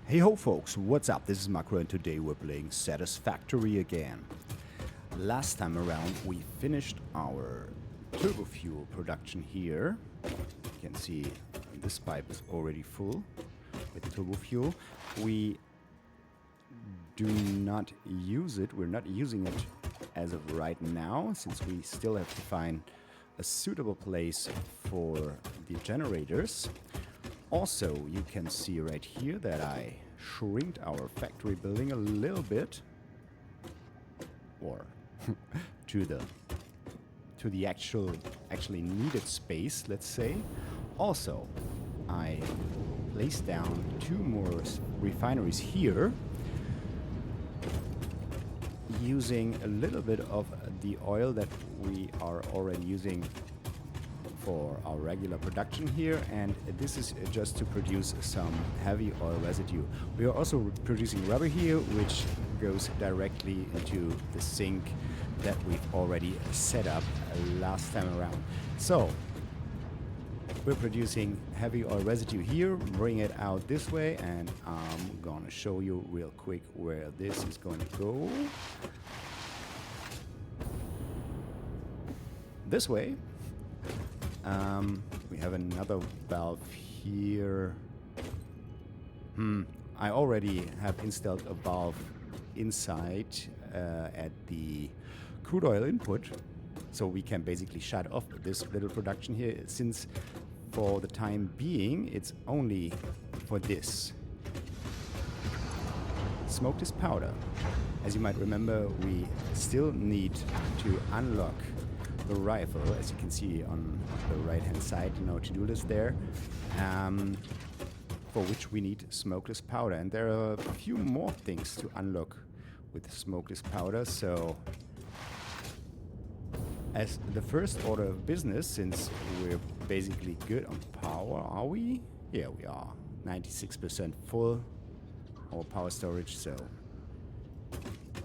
Hey ho folks, what's up? This is Makro and today we're playing Satisfactory again. Last time around we finished our Turbofuel production here. You can see this pipe is already full with Turbofuel. We do not use it, we're not using it as of right now since we still have to find a suitable place for the generators. Also, you can see right here that I shrinked our factory building a little bit, or to the actually needed space, let's say. Also, I placed down 2 more refineries here, using a little bit of the oil that we are already using for our regular production here, and this is just to produce some heavy oil residue. We are also producing rubber here, which goes directly into the sink that we've already set up last time around. So we're producing heavy oil residue here, bring it out this way, and I'm gonna show you real quick where this is going to go. This way. We have another valve here. I already have installed a valve inside at the crude oil input, so we can basically shut off this little production here, since for the time being it's only for this. Smoke this powder. As you might remember, we still need to unlock the rifle, as you can see on the right hand side, to-do list there, for which we need smokeless powder. And there are a few more things to unlock with smokeless powder. So as the first order of business, since we're basically good on power, are we? Yeah, we are. 96% full, our power storage, so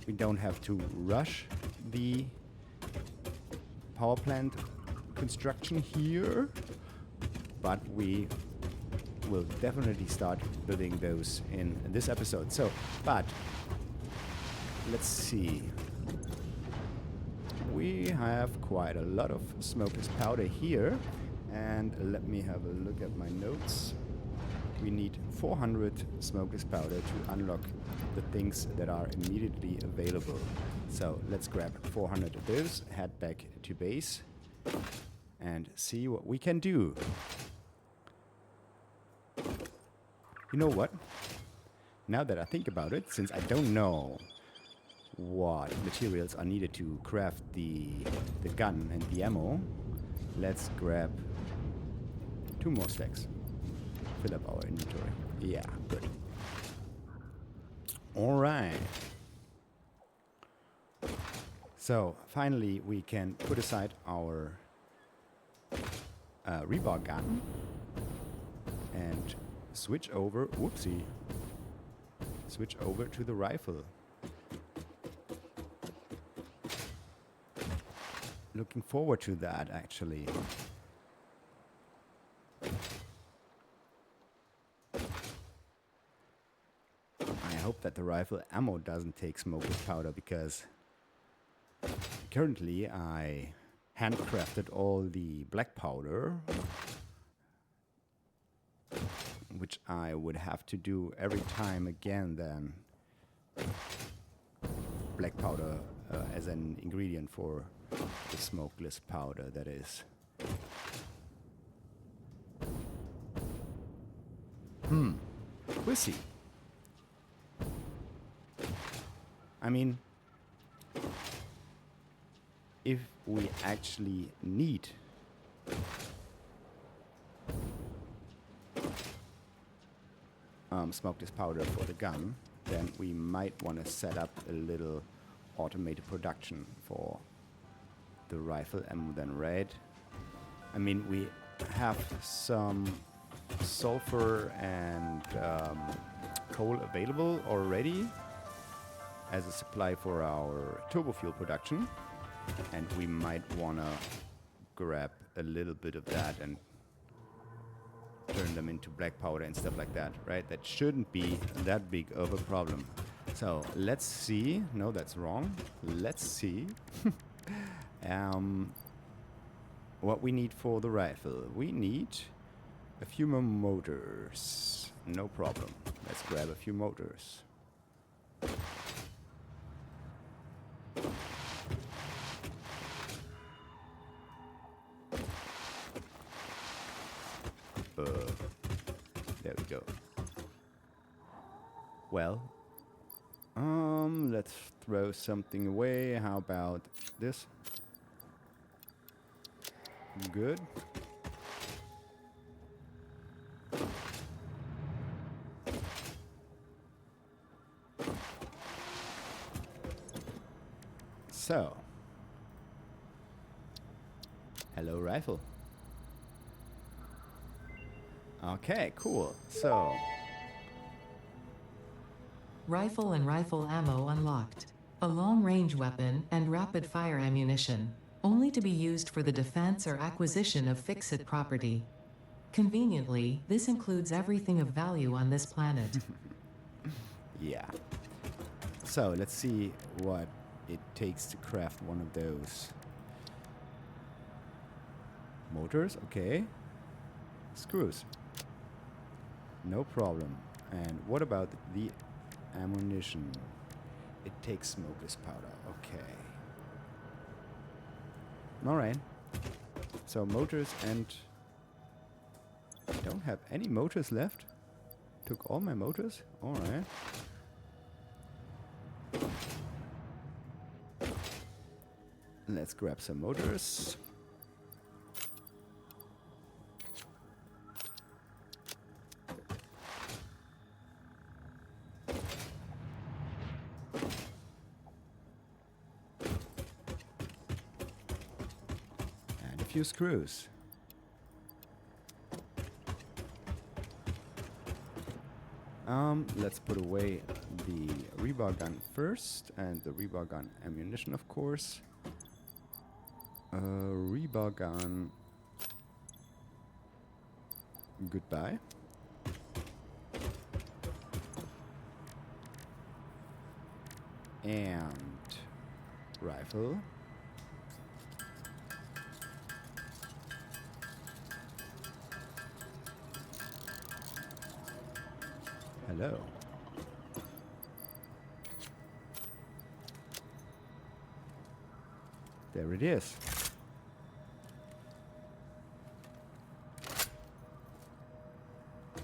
we don't have to rush the power plant construction here, but we will definitely start building those in this episode. So, but let's see. We have quite a lot of smokeless powder here, and let me have a look at my notes. We need 400 smokeless powder to unlock the things that are immediately available. So let's grab 400 of those, head back to base, and see what we can do. You know what? Now that I think about it, since I don't know what materials are needed to craft the gun and the ammo, let's grab 2 more stacks. Fill up our inventory. Yeah, good. All right. So finally we can put aside our rebar gun and switch over to the rifle. Looking forward to that, actually. I hope that the rifle ammo doesn't take smokeless powder, because currently I handcrafted all the black powder, which I would have to do every time again then. Black powder as an ingredient for the smokeless powder, that is. We'll see. I mean, if we actually need smokeless powder for the gun, then we might want to set up a little automated production for the rifle ammo then, right? I mean, we have some sulfur and coal available already as a supply for our turbofuel production, and we might want to grab a little bit of that and turn them into black powder and stuff like that, right? That shouldn't be that big of a problem. So let's see. No, that's wrong. Let's see what we need for the rifle. We need a few more motors. No problem. Let's grab a few motors. There we go. Well, let's throw something away. How about this? Good. So, hello rifle. Okay, cool. So, Rifle and rifle ammo unlocked. A long-range weapon and rapid-fire ammunition, only to be used for the defense or acquisition of FICSIT property. Conveniently, this includes everything of value on this planet. yeah. So, let's see what it takes to craft one of those. Motors, okay. Screws. No problem. And what about the ammunition? It takes smokeless powder. Okay. Alright. So motors, and I don't have any motors left. Took all my motors? Alright. Let's grab some motors. And a few screws. Let's put away the rebar gun first, and the rebar gun ammunition, of course. Rebar gun. Goodbye. And rifle. Hello. There it is.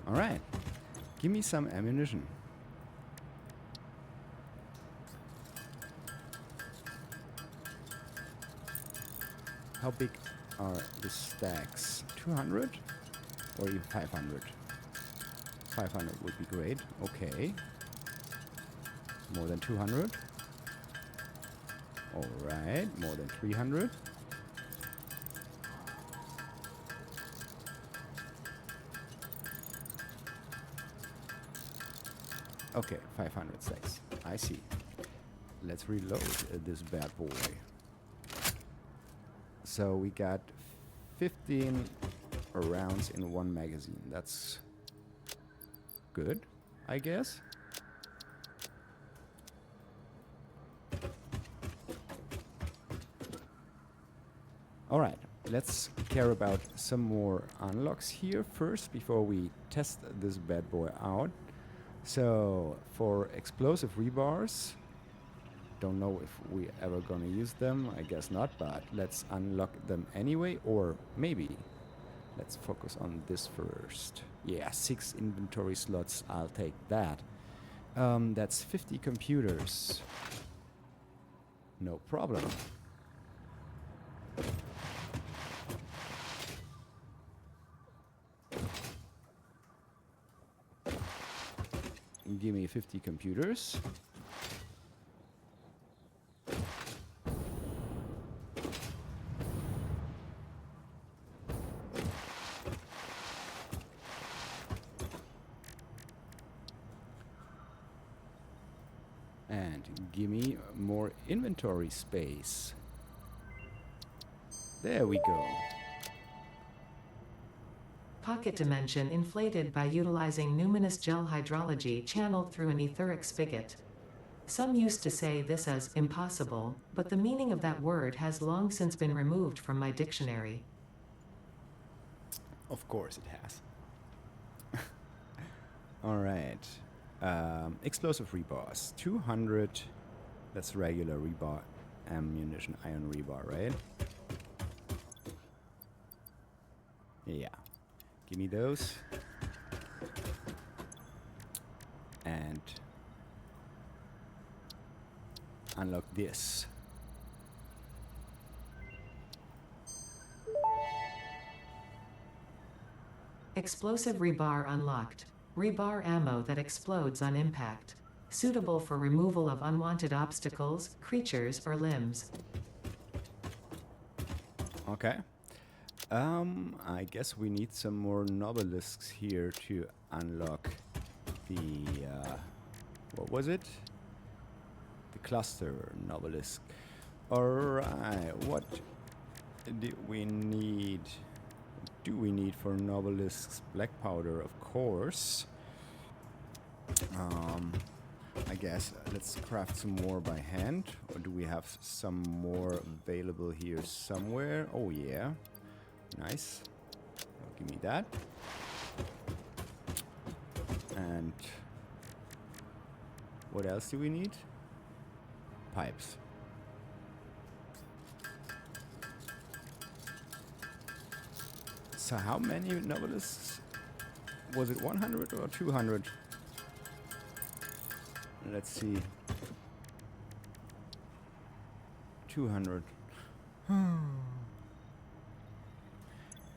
All right. Give me some ammunition. How big are the stacks? 200 or even 500? 500 would be great. Okay. More than 200. All right. More than 300. Okay, 500 stacks. I see. Let's reload this bad boy. So we got 15 rounds in one magazine. That's good, I guess. All right, let's care about some more unlocks here first before we test this bad boy out. So for explosive rebars, don't know if we ever gonna use them. I guess not, but let's unlock them anyway, or maybe let's focus on this first. Yeah, 6 inventory slots, I'll take that. That's 50 computers. No problem. Give me 50 computers. And give me more inventory space. There we go. Pocket dimension inflated by utilizing numinous gel hydrology channeled through an etheric spigot. Some used to say this as impossible, but the meaning of that word has long since been removed from my dictionary. Of course it has. All right. Explosive rebars. 200. That's regular rebar ammunition, iron rebar, right? Yeah. Give me those. And unlock this. Explosive rebar unlocked. Rebar ammo that explodes on impact. Suitable for removal of unwanted obstacles, creatures, or limbs. Okay. I guess we need some more nobelisks here to unlock the, what was it? The cluster nobelisk. Alright, what do we need? Do we need for nobelisks? Black powder, of course. I guess let's craft some more by hand. Or do we have some more available here somewhere? Oh yeah. Nice. Give me that. And what else do we need? Pipes. So how many nobelisks? Was it 100 or 200? Let's see. 200.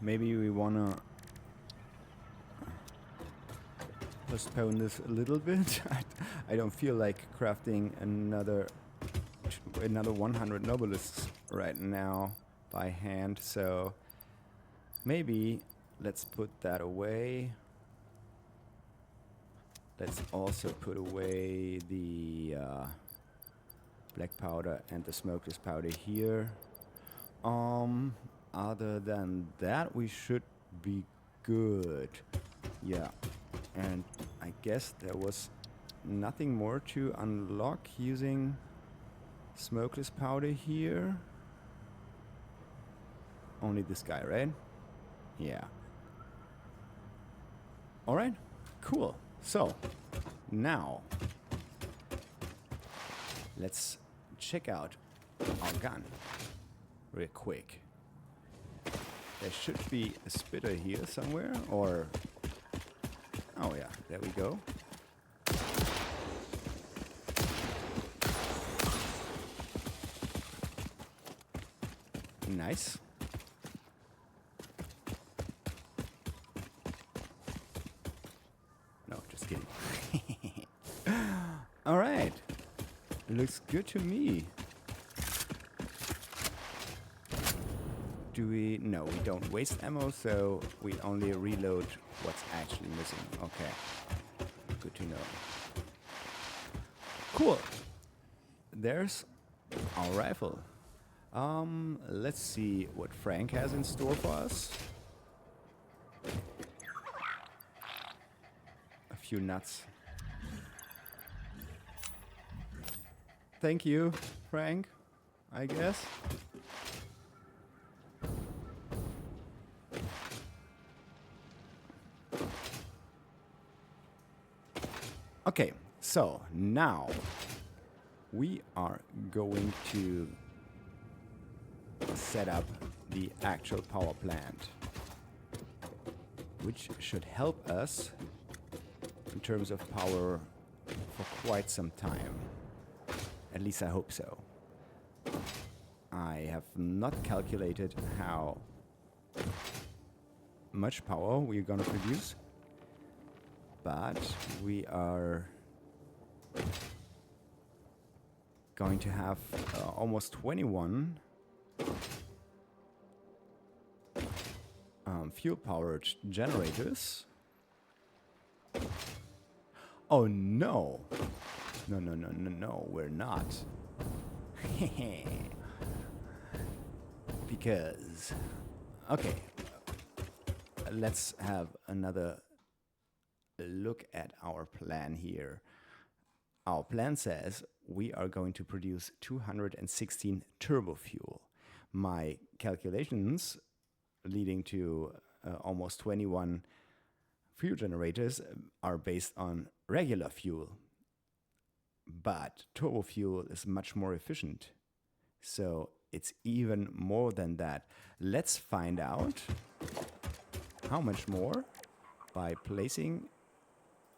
Maybe we wanna postpone this a little bit. I don't feel like crafting another 100 nobelisks right now by hand, so maybe let's put that away. Let's also put away the black powder and the smokeless powder here. Other than that, we should be good. Yeah, and I guess there was nothing more to unlock using smokeless powder here. Only this guy, right? Yeah. All right, cool. So now let's check out our gun real quick. There should be a spitter here somewhere, or oh yeah, there we go. Nice. No, just kidding. All right, looks good to me. Do we? No, we don't waste ammo, so we only reload what's actually missing. Okay, good to know. Cool. There's our rifle. Let's see what Frank has in store for us. A few nuts. Thank you, Frank, I guess. Okay, so now we are going to set up the actual power plant, which should help us in terms of power for quite some time. At least I hope so. I have not calculated how much power we're gonna produce, but we are going to have almost 21 fuel-powered generators. Oh no! No, we're not. Because, okay, let's have another look at our plan here. Our plan says we are going to produce 216 turbofuel. My calculations leading to almost 21 fuel generators are based on regular fuel. But turbofuel is much more efficient. So it's even more than that. Let's find out how much more by placing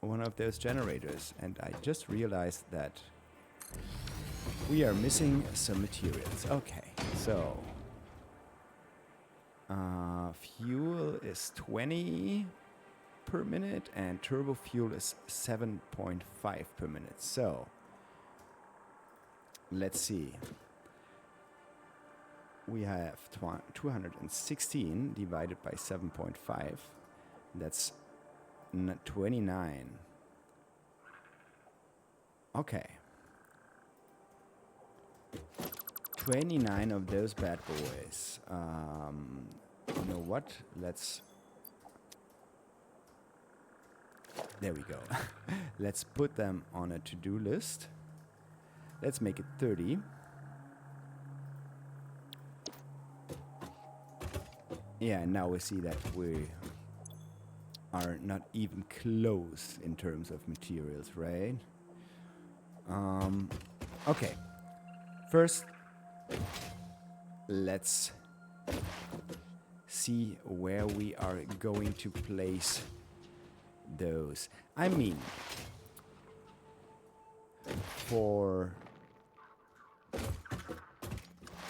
one of those generators. And I just realized that we are missing some materials. Okay, so fuel is 20 per minute and turbo fuel is 7.5 per minute. So let's see. We have 216 divided by 7.5. That's 29. Okay. 29 of those bad boys. You know what? There we go. Let's put them on a to-do list. Let's make it 30. Yeah, now we see that we are not even close in terms of materials, right? Okay. First, let's see where we are going to place those. I mean, for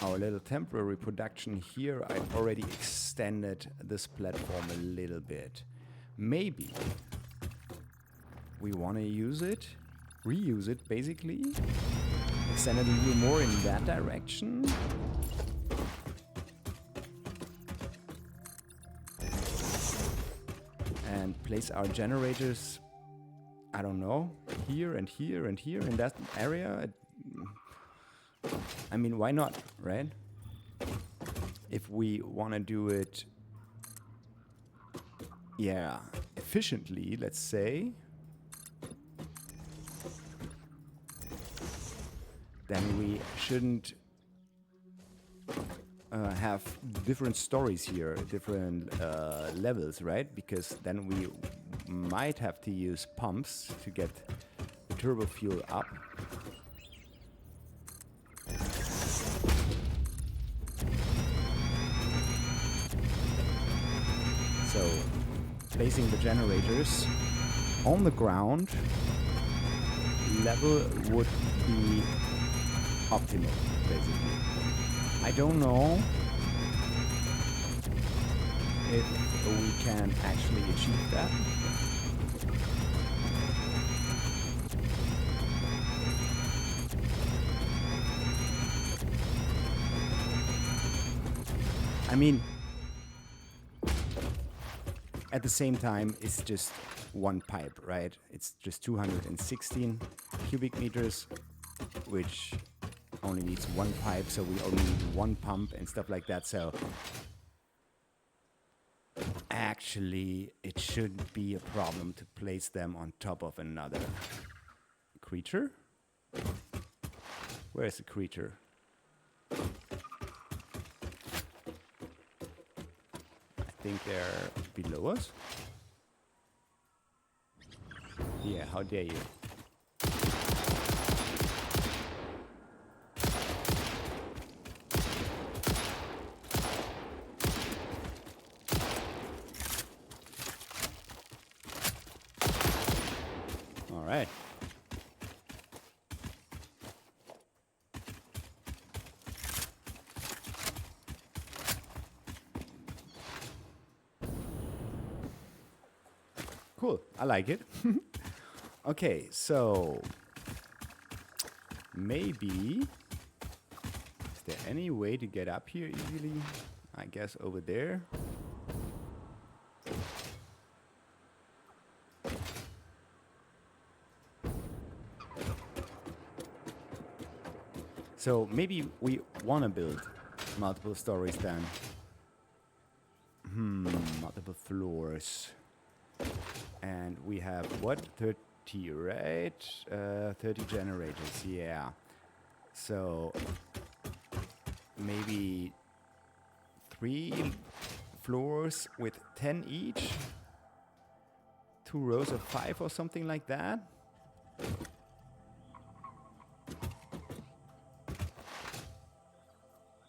our little temporary production here, I've already extended this platform a little bit. Maybe we want to use it, reuse it basically, extend it a little more in that direction. And place our generators, I don't know, here and here and here in that area. I mean, why not, right? If we want to do it, yeah, efficiently, let's say, then we shouldn't have different stories here, different levels, right? Because then we might have to use pumps to get the turbo fuel up. So placing the generators on the ground level would be optimal, basically. I don't know if we can actually achieve that. I mean, at the same time, it's just one pipe, right? It's just 216 cubic meters, which only needs one pipe, so we only need one pump and stuff like that. So actually, it shouldn't be a problem to place them on top of another creature. Where's the creature? I think they're below us. Yeah, how dare you? All right. Cool, I like it. Okay, so maybe is there any way to get up here easily? I guess over there. So maybe we want to build multiple stories then. Multiple of floors. And we have, what, 30, right? 30 generators, yeah. So maybe 3 floors with 10 each. 2 rows of 5 or something like that.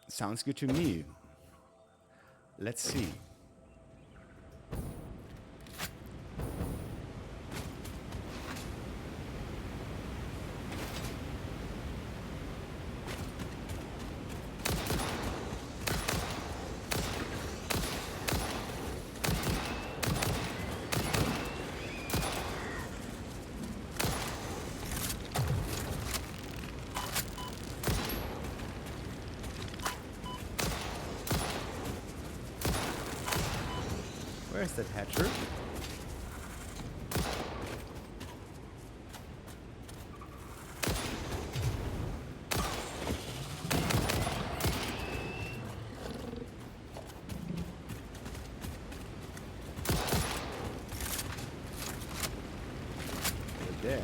Sounds good to me. Let's see. Where's that hatcher? Right there.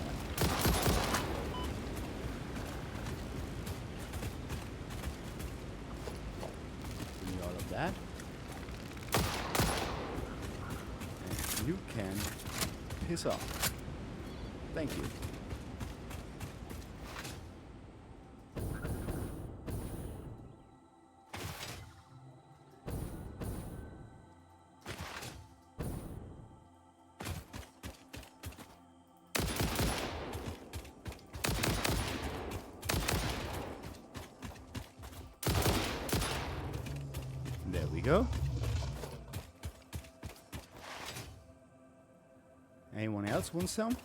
Give me all of that. You can piss off. Thank you. There we go. Anyone else want some?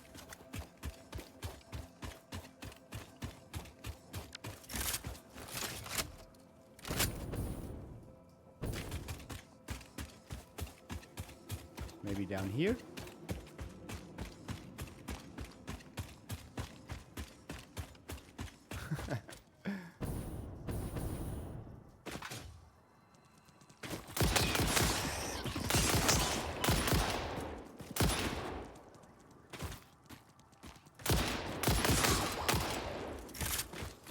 Maybe down here?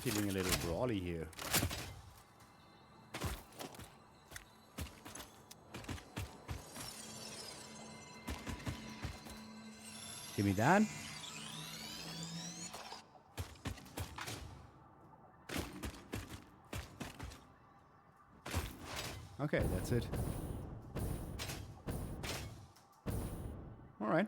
Feeling a little brawly here. Give me that. Okay, that's it. All right.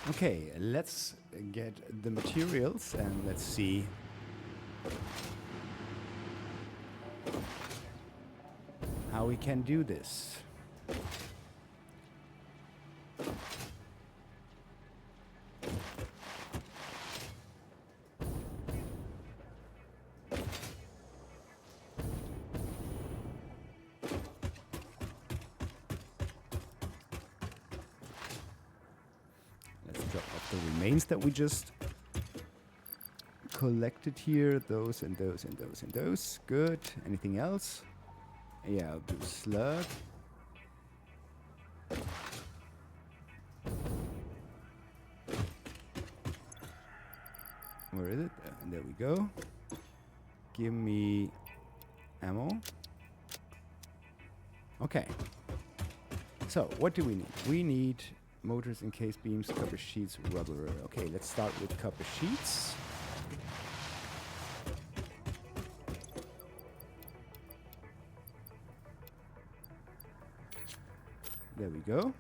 Okay, let's get the materials and let's see how we can do this. Drop off the remains that we just collected here. Those and those and those and those. Good. Anything else? Yeah, I'll do slug. Where is it? There we go. Give me ammo. Okay. So, what do we need? We need motors, encased beams, copper sheets, rubber. Okay, let's start with copper sheets. There we go.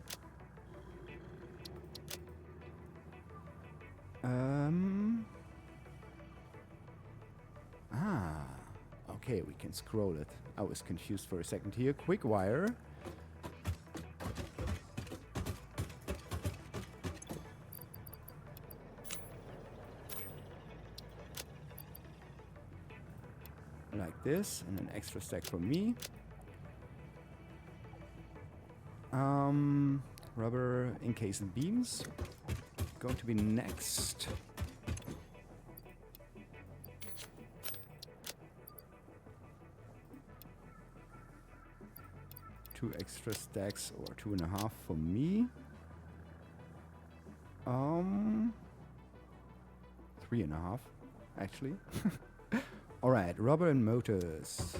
Okay, we can scroll it. I was confused for a second here. Quick wire. Like this, and an extra stack for me. Rubber encased beams. Going to be next. Two extra stacks or 2.5 for me. 3.5 actually. Alright, rubber and motors.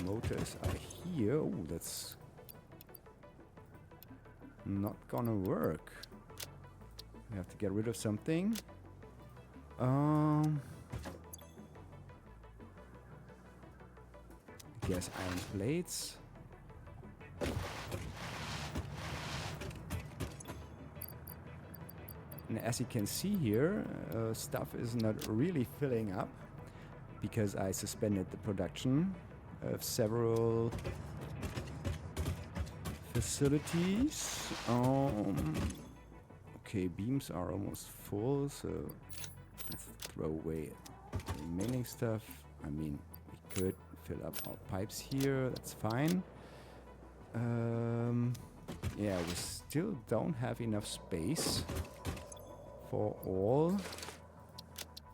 Motors are here. Oh, that's not gonna work. We have to get rid of something. Guess iron plates. And as you can see here, stuff is not really filling up because I suspended the production of several facilities. Okay, beams are almost full, so let's throw away the remaining stuff. I mean, we could fill up our pipes here, that's fine. Yeah, we still don't have enough space for all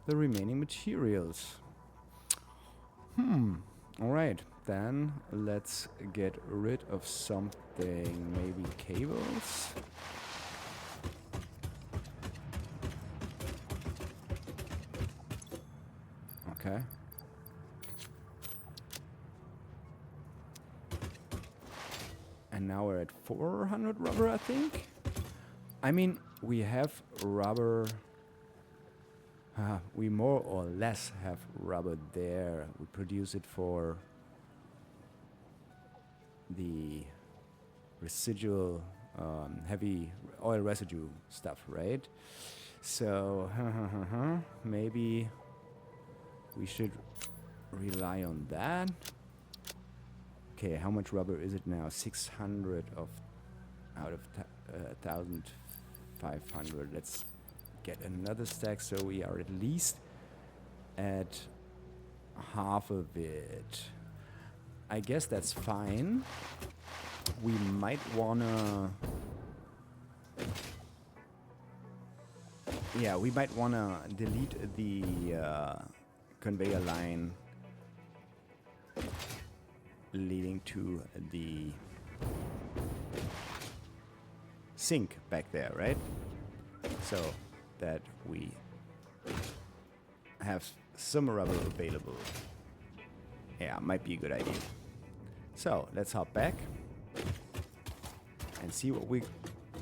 the remaining materials. Alright, then let's get rid of something, maybe cables. Okay. And now we're at 400 rubber, I think. I mean, we have rubber. We more or less have rubber there. We produce it for the residual heavy oil residue stuff, right? So maybe we should rely on that. Okay, how much rubber is it now? 600 out of 1,500. Let's get another stack so we are at least at half of it. I guess that's fine. We might wanna... Yeah, we might wanna delete the conveyor line leading to the sink back there, right? So that we have some rubber available. Yeah, might be a good idea. So let's hop back and see what we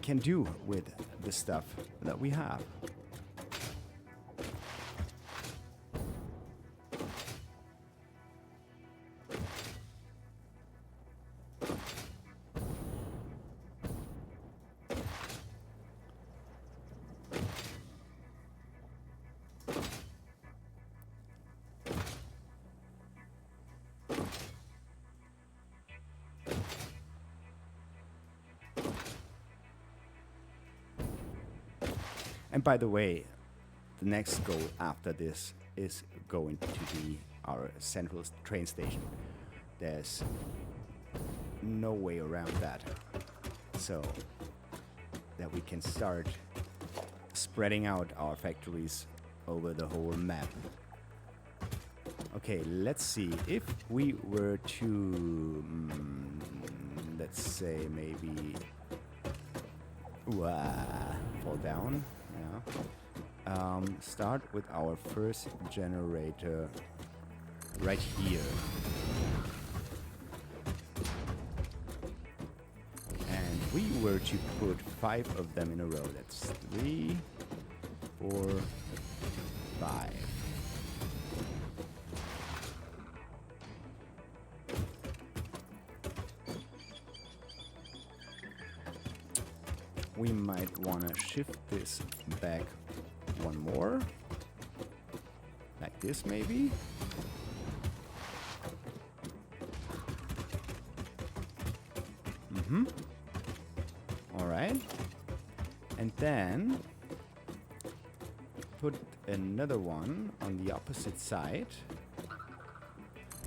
can do with the stuff that we have. And by the way, the next goal after this is going to be our central train station. There's no way around that. So that we can start spreading out our factories over the whole map. Okay, let's see. If we were to, let's say maybe fall down. Yeah. Start with our first generator right here. And we were to put 5 of them in a row. That's 3, 4, 5. We might want to shift this back one more. Like this, maybe. All right. And then put another one on the opposite side.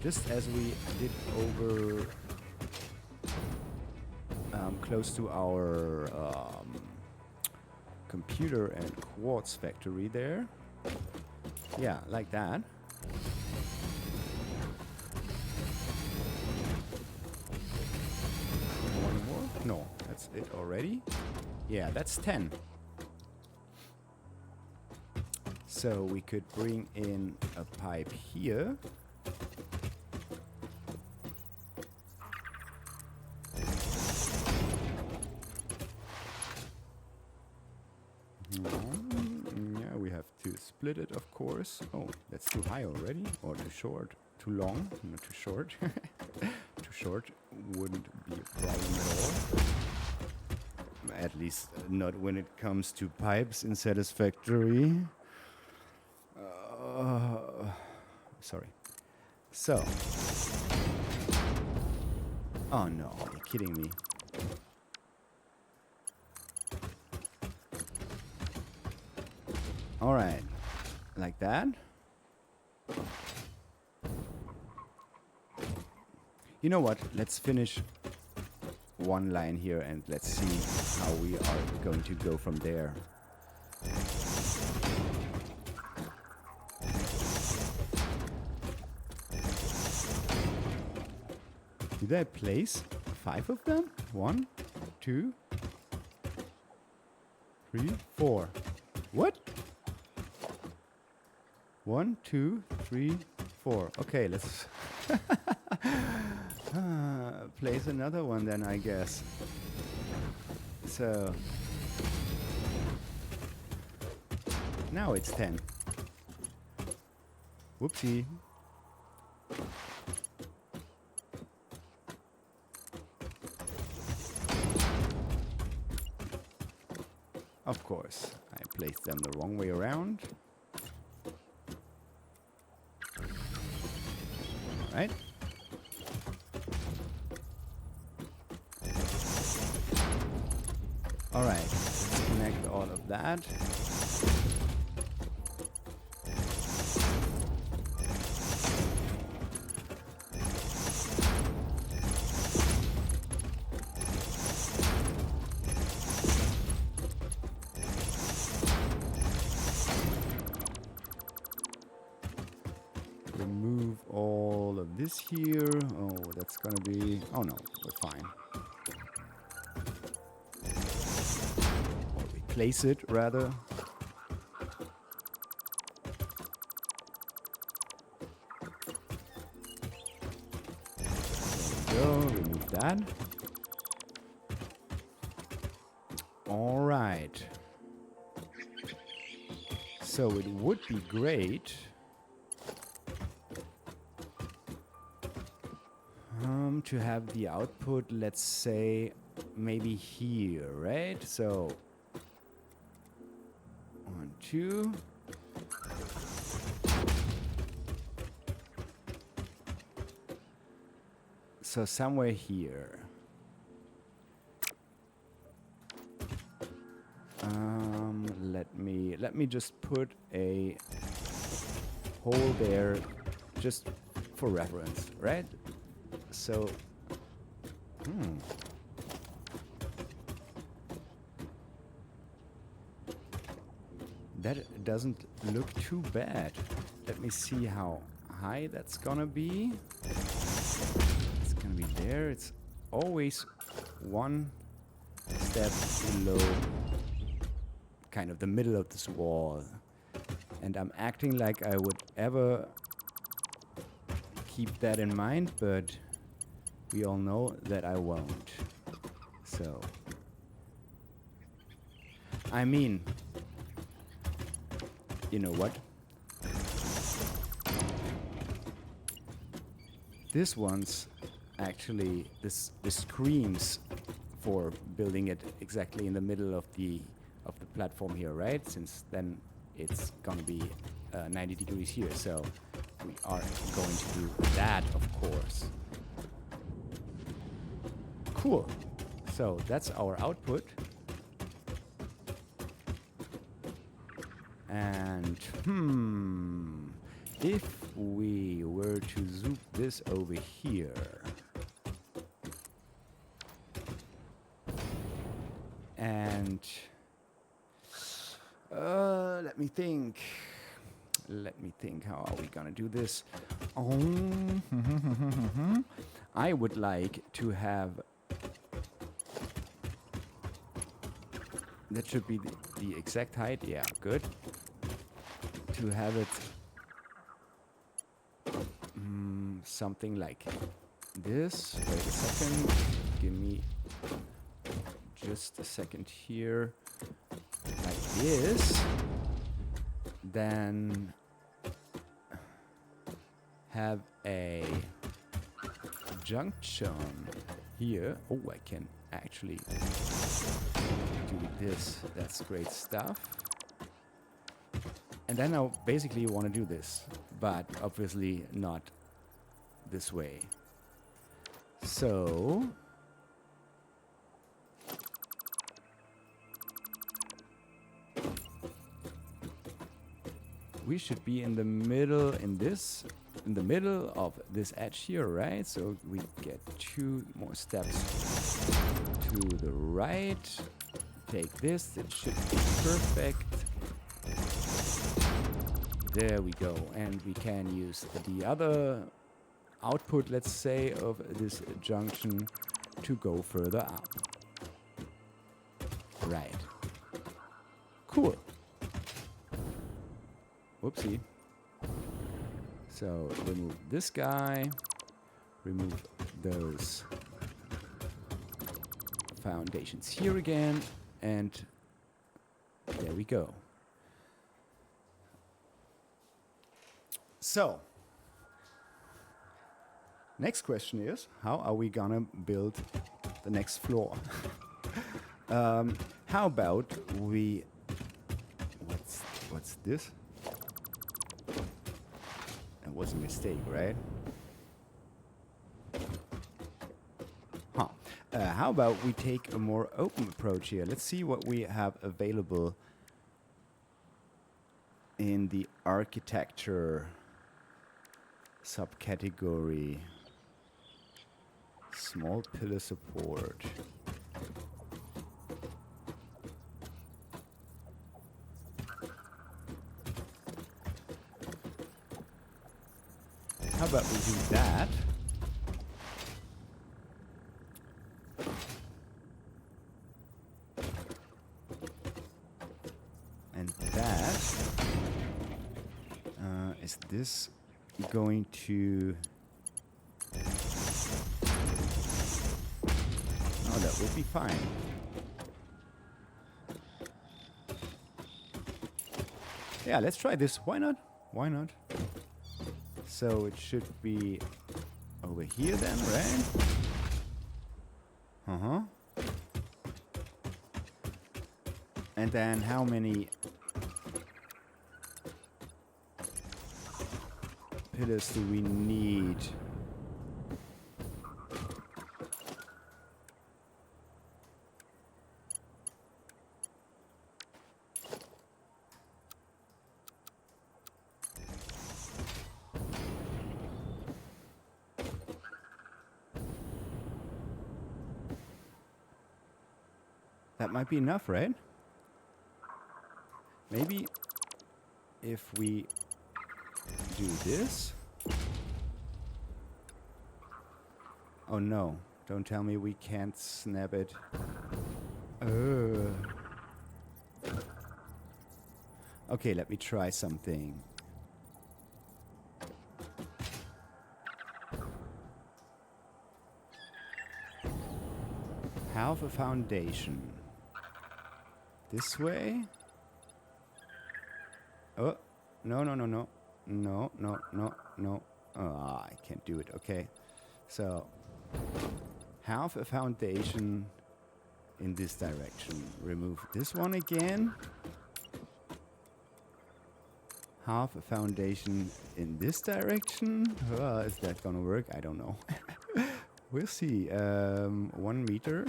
Just as we did over close to our computer and quartz factory there. Yeah, like that. One more? No, that's it already. Yeah, that's 10. So we could bring in a pipe here. Yeah, we have to split it, of course. Oh, that's too high already, or too short, too long, not too short. Too short wouldn't be a problem at all. At least not when it comes to pipes in Satisfactory. Sorry. So. Oh no, you're kidding me. Alright. Like that. You know what? Let's finish one line here and let's see how we are going to go from there. Did I place 5 of them? 1, 2, 3, 4. What? 1, 2, 3, 4. Okay, let's place another one then, I guess. So now it's 10. Whoopsie. Of course, I placed them the wrong way around. Right? All right, let's connect all of that. Remove all of this here. Oh, that's gonna be... Oh no, we're fine. Or replace it, rather. There we go, remove that. All right. So it would be great to have the output, let's say, maybe here, right? So 1, 2. So somewhere here. Let me just put a hole there, just for reference, right? So, that doesn't look too bad. Let me see how high that's gonna be. It's gonna be there. It's always one step below kind of the middle of this wall. And I'm acting like I would ever keep that in mind, but we all know that I won't. So, I mean, you know what? This one's actually, this screams for building it exactly in the middle of the platform here, right? Since then it's gonna be 90 degrees here, so we are going to do that, of course. Cool. So that's our output. And if we were to zoom this over here, And let me think. How are we gonna do this? I would like to have. That should be the exact height. Yeah, good. To have it something like this. Wait a second. Give me just a second here. Like this. Then have a junction here. Oh, I can actually do this. That's great stuff. And then I basically want to do this, but obviously not this way. So we should be in the middle in the middle of this edge here, right? So we get 2 more steps to the right. Take this, it should be perfect. There we go. And we can use the other output, let's say, of this junction to go further up. Right. Cool. Whoopsie. So remove this guy, remove those foundations here again, and there we go. So, next question is, how are we gonna build the next floor? How about we... What's this? That was a mistake, right? Huh. How about we take a more open approach here? Let's see what we have available in the architecture subcategory. Small pillar support. How about we do that? And that is this going to... Oh, that will be fine. Yeah, let's try this. Why not? Why not? So it should be over here then, right? Uh-huh. And then how many pillars do we need? That might be enough, right? Maybe if we do this. Oh no, don't tell me we can't snap it. Okay, let me try something. Half a foundation. This way? Oh, no, no, no, no. No, no, no, no. Oh, I can't do it. Okay. So, half a foundation in this direction. Remove this one again. Half a foundation in this direction. Is that gonna work? I don't know. We'll see. 1 meter.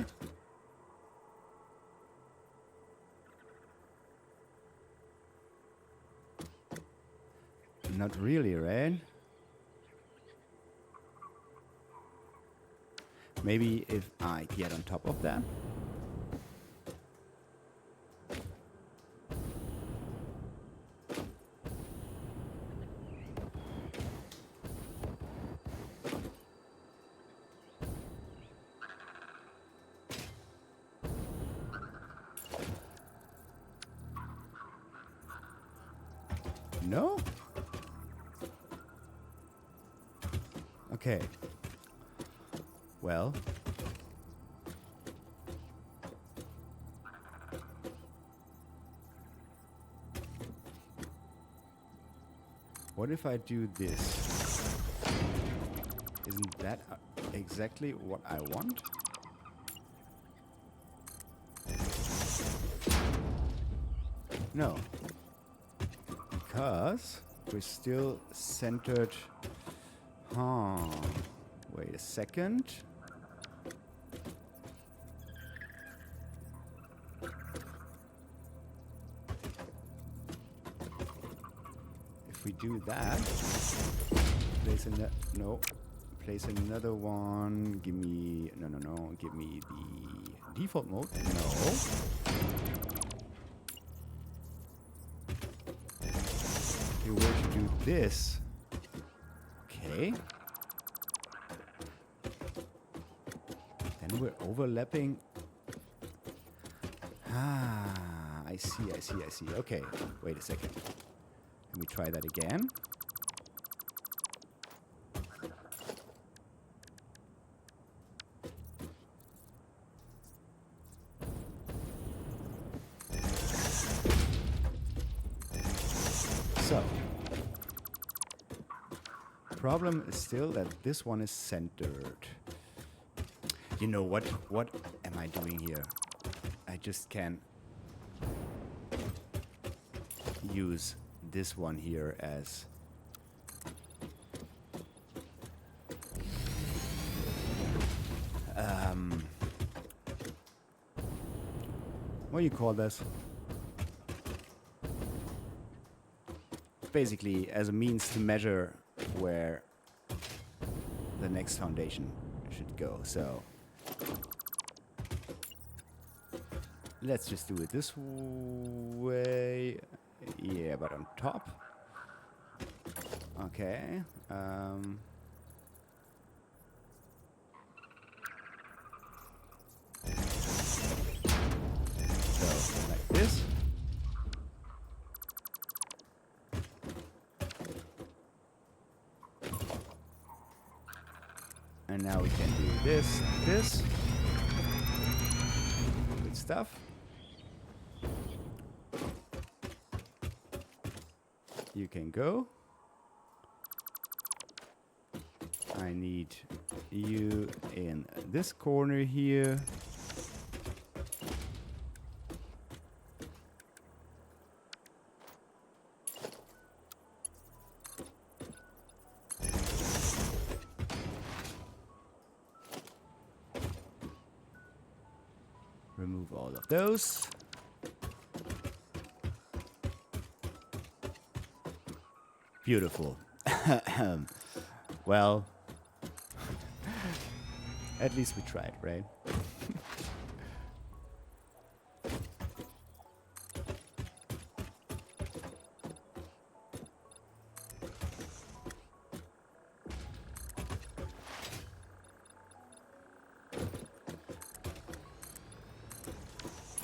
Not really, right? Maybe if I get on top of that. No? Okay. Well. What if I do this? Isn't that exactly what I want? No. Because we're still centered. Huh. Wait a second. If we do that, place another one. Give me no. Give me the default mode. No. If we were to do this, okay. Then we're overlapping. Ah, I see. Okay, wait a second. Let me try that again. So, problem is still that this one is centered. You know what? What am I doing here? I just can't use this one here as what do you call this? Basically as a means to measure where the next foundation should go. So let's just do it this way. Yeah, but on top. Okay. So, like this. And now we can do this, this. Good stuff. You can go. I need you in this corner here. Remove all of those. Beautiful. Well, at least we tried, right?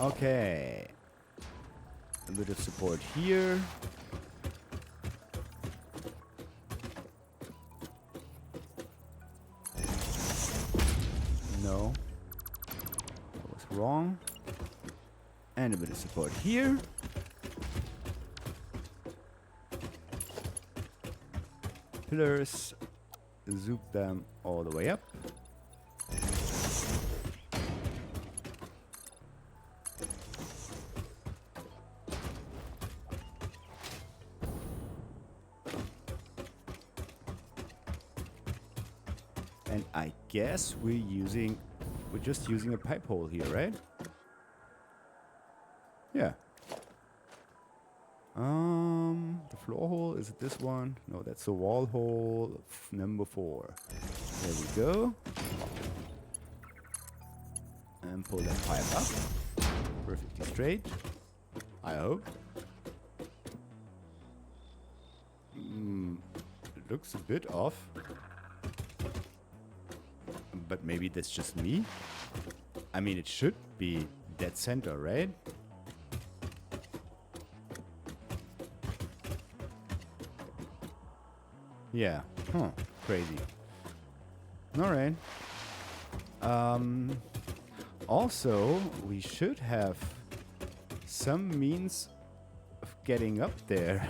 Okay. A bit of support here. No. That was wrong. And a bit of support here. Pillars. Zoom them all the way up. And I guess we're just using a pipe hole here, right? Yeah. The floor hole, is it this one? No, that's the wall hole number 4. There we go. And pull that pipe up. Perfectly straight. I hope. It looks a bit off. But maybe that's just me. I mean, it should be dead center, right? Yeah. Huh. Crazy. All right. Also, we should have some means of getting up there.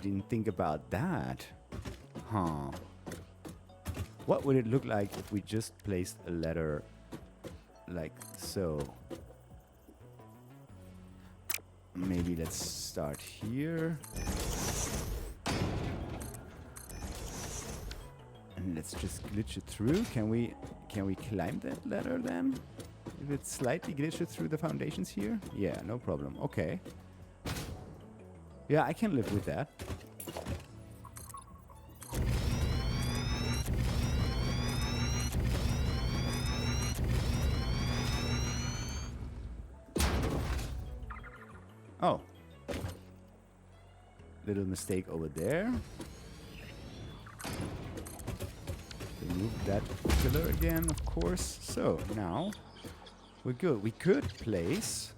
Didn't think about that. Huh. What would it look like if we just placed a ladder like so? Maybe let's start here. And let's just glitch it through. Can we climb that ladder then? If it's slightly glitched through the foundations here? Yeah, no problem. Okay. Yeah, I can live with that. Oh. Little mistake over there. Remove that pillar again, of course. So, now we're good. We could place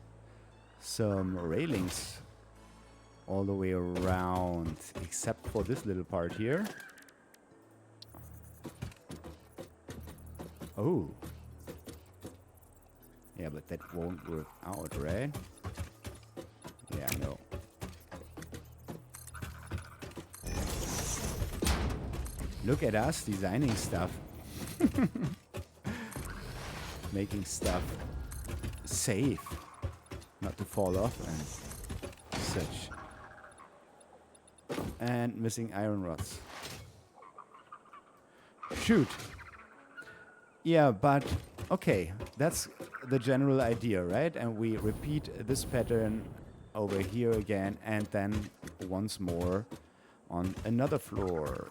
some railings all the way around, except for this little part here. Oh. Yeah, but that won't work out, right? Yeah, no. Look at us designing stuff. Making stuff safe. Not to fall off and such. And missing iron rods. Shoot. Yeah, but okay. That's the general idea, right? And we repeat this pattern over here again and then once more on another floor.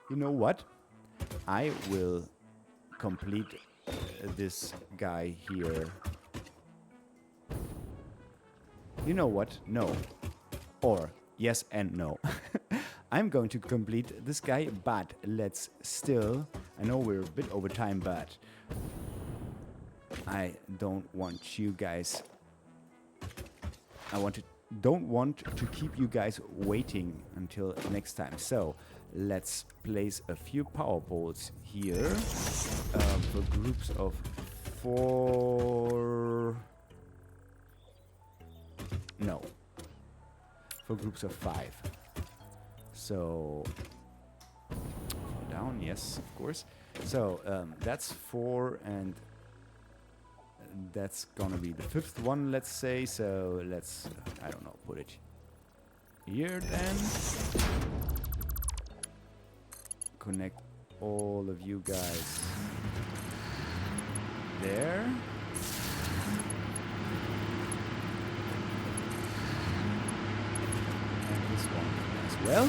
You know what? I will complete this guy here. You know what? No. Or yes and no. I'm going to complete this guy, but let's still... I know we're a bit over time, but I don't want you guys... don't want to keep you guys waiting until next time. So let's place a few power poles here for groups of 4. No, for groups of 5. So down, yes, of course. So that's 4 and that's gonna be the 5th one, let's say. So let's, I don't know, put it here then. Connect all of you guys there. And this one as well.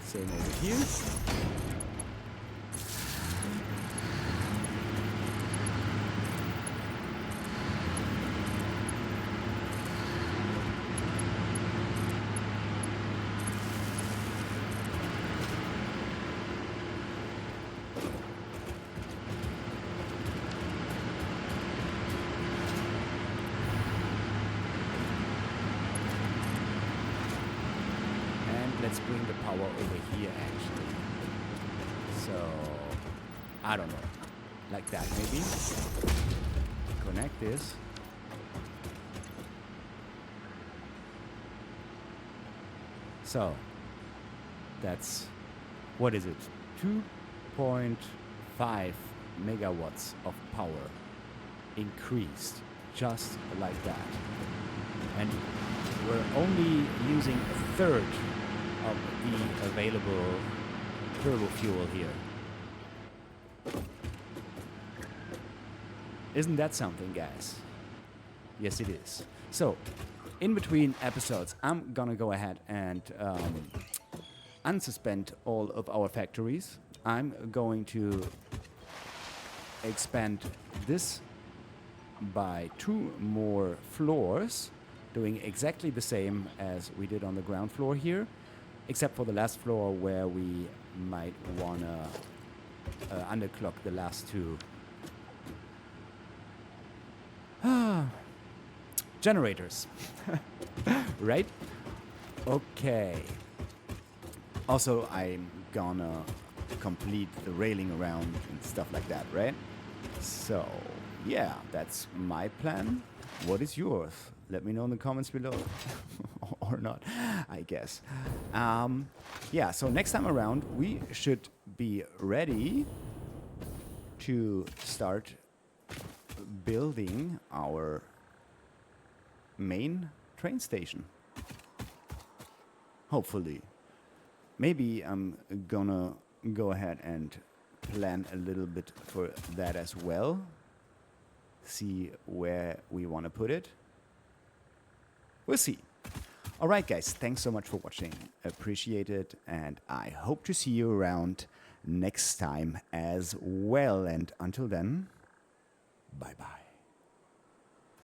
Same over here. Let's bring the power over here, actually. So, I don't know. Like that, maybe. Connect this. So, that's, what is it? 2.5 megawatts of power increased, just like that. And we're only using a third of the available turbo fuel here. Isn't that something, guys? Yes, it is. So, in between episodes, I'm gonna go ahead and unsuspend all of our factories. I'm going to expand this by 2 more floors, doing exactly the same as we did on the ground floor here, except for the last floor where we might wanna underclock the last 2 Generators. Right? Okay. Also, I'm gonna complete the railing around and stuff like that, right? So, yeah, that's my plan. What is yours? Let me know in the comments below. Or not, I guess. Yeah, so next time around, we should be ready to start building our main train station. Hopefully. Maybe I'm gonna go ahead and plan a little bit for that as well. See where we want to put it. We'll see. All right, guys, thanks so much for watching. Appreciate it, and I hope to see you around next time as well. And until then, bye-bye.